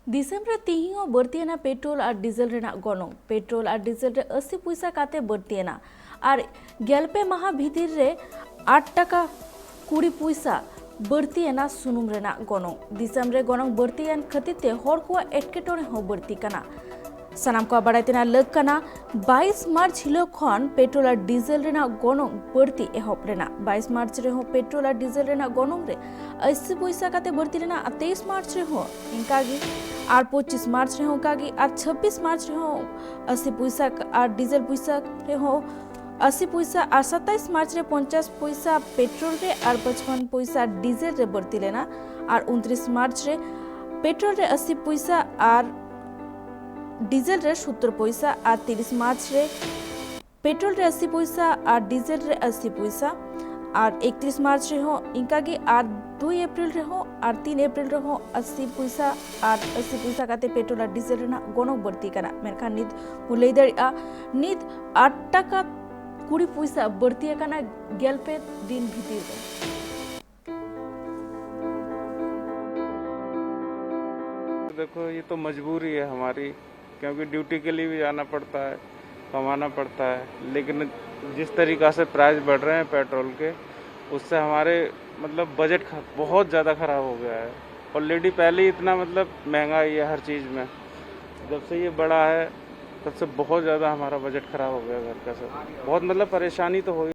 दिसम रे तिहिंग बढ़तीना पेट्रोल और diesel Raina गनों petrol और डिजेल रे 80 पैसा काते बढ़तीना और गेलपे माह भीतर रे 8 टाका 20 पैसा बढ़तीना सुनुम रेना गनों दिसम रे गनों बढ़तीन खतिते हर को एटकेटोरे हो बढ़ती कना सानाम को बाड़ाइतेना लग कना 22 मार्च हिलो खन पेट्रोल और डिजेल रेना गनों बढ़ती एहब रेना 22 मार्च रे हो पेट्रोल और डिजेल रेना गनों रे 80 पैसा काते बढ़ती रेना 23 मार्च रे हो इनकागी और 25 मार्च रे हो कागी और 26 मार्च रे हो 80 पैसा और डिजेल पैसा रे हो 80 पैसा और 27 मार्च रे 50 पैसा पेट्रोल रे और 55 पैसा डिजेल रे बढ़ती लेना और 29 मार्च रे पेट्रोल रे 80 पैसा और डिजेल रे 70 पैसा और 30 मार्च रे पेट्रोल रे 80 पैसा और डिजेल रे 80 पैसा और 31 मार्च रे हो इनकागी और 2 अप्रैल रे हो और 3 अप्रैल रे हो 80 पैसा और 80 पैसा काते पेट्रोल और डिजेल रे ना गनों बढ़ती कना मेरखान नित मुलई दरिया नित 8 टाका 20 पैसा बढ़ती कना गेलपे दिन भीतर देखो ये तो मजबूरी है हमारी, क्योंकि ड्यूटी के लिए भी जाना पड़ता है, कमाना पड़ता है। लेकिन जिस तरीक़ा से प्राइस बढ़ रहे हैं पेट्रोल के, उससे हमारे मतलब बजट बहुत ज़्यादा ख़राब हो गया है। ऑलरेडी पहले ही इतना मतलब महंगाई है हर चीज़ में, जब से ये बढ़ा है तब से बहुत ज़्यादा हमारा बजट ख़राब हो गया घर का। सब बहुत मतलब परेशानी तो हो